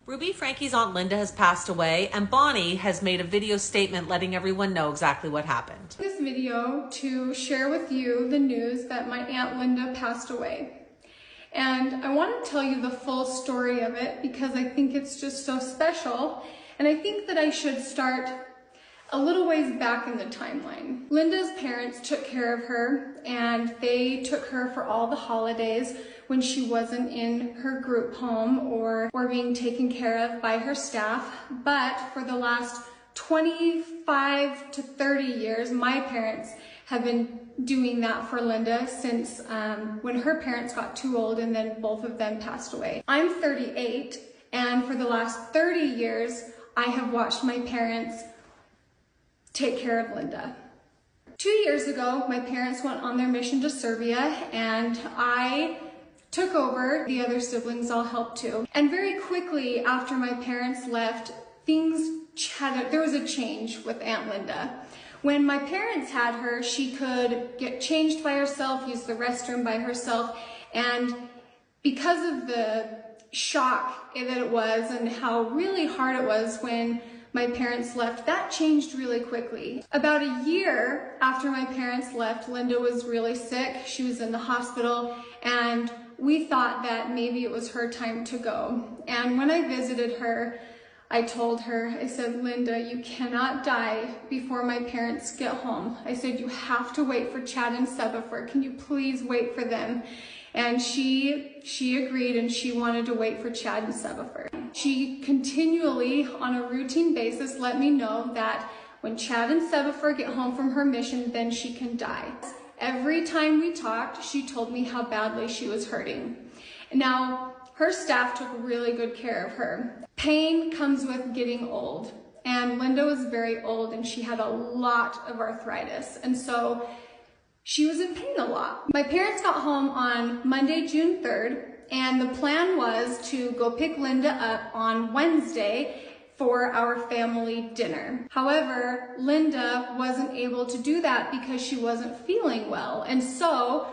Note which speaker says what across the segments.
Speaker 1: Ruby Franke's Aunt Linda has passed away, and Bonnie has made a video statement letting everyone know exactly what happened.
Speaker 2: This video to share with you the news that my Aunt Linda passed away. And I want to tell you the full story of it because I think it's just so special. And I think that I should start a little ways back in the timeline. Linda's parents took care of her, and they took her for all the holidays when she wasn't in her group home or being taken care of by her staff. But for the last 25 to 30 years, my parents have been doing that for Linda since when her parents got too old and then both of them passed away. I'm 38, and for the last 30 years, I have watched my parents take care of Linda. 2 years ago, my parents went on their mission to Serbia, and I took over. The other siblings all helped too. And very quickly after my parents left, there was a change with Aunt Linda. When my parents had her, she could get changed by herself, use the restroom by herself, and because of the shock that it was and how really hard it was when my parents left, that changed really quickly. About a year after my parents left, Linda was really sick. She was in the hospital, and we thought that maybe it was her time to go. And when I visited her, I told her, I said, Linda, you cannot die before my parents get home. I said, you have to wait for Chad and Sebafor. Can you please wait for them? And she agreed, and she wanted to wait for Chad and Sebafor. She continually, on a routine basis, let me know that when Chad and Sebafor get home from her mission, then she can die. Every time we talked, she told me how badly she was hurting. Now, her staff took really good care of her. Pain comes with getting old, and Linda was very old, and she had a lot of arthritis, and so she was in pain a lot. My parents got home on Monday, June 3rd, and the plan was to go pick Linda up on Wednesday for our family dinner. However, Linda wasn't able to do that because she wasn't feeling well. And so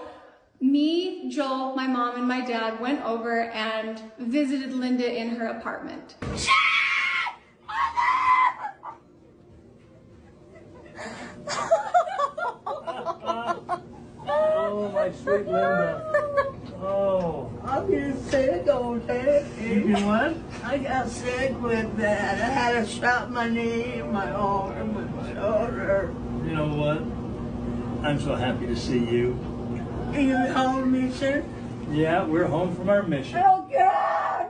Speaker 2: me, Joel, my mom, and my dad went over and visited Linda in her apartment.
Speaker 3: Oh, my sweet Linda. Oh.
Speaker 4: I get sick all day.
Speaker 3: You can what?
Speaker 4: I got sick with that. I had to shot my knee, my arm, and my shoulder.
Speaker 3: You know what? I'm so happy to see you.
Speaker 4: You home mission?
Speaker 3: Yeah, we're home from our mission.
Speaker 4: Oh, God!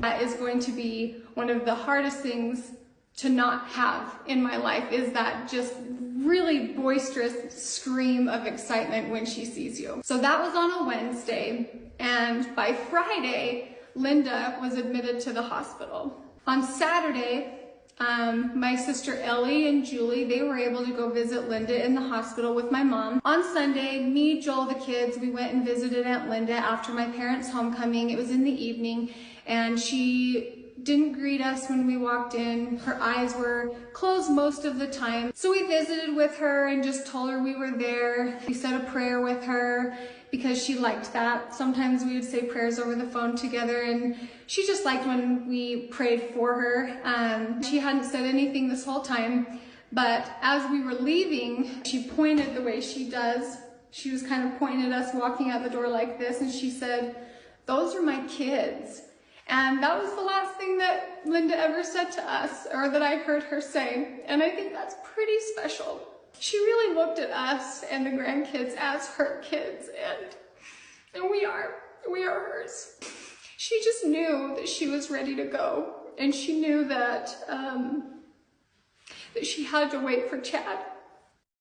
Speaker 2: That is going to be one of the hardest things to not have in my life, is that just really boisterous scream of excitement when she sees you. So that was on a Wednesday, and by Friday, Linda was admitted to the hospital. On Saturday, my sister Ellie and Julie, they were able to go visit Linda in the hospital with my mom. On Sunday, me, Joel, the kids, we went and visited Aunt Linda after my parents' homecoming. It was in the evening, and she didn't greet us when we walked in. Her eyes were closed most of the time. So we visited with her and just told her we were there. We said a prayer with her because she liked that. Sometimes we would say prayers over the phone together, and she just liked when we prayed for her. She hadn't said anything this whole time, but as we were leaving, she pointed the way she does. She was kind of pointing at us walking out the door like this, and she said, "Those are my kids." And that was the last thing that Linda ever said to us, or that I heard her say. And I think that's pretty special. She really looked at us and the grandkids as her kids, and we are hers. She just knew that she was ready to go, and she knew that, that she had to wait for Chad.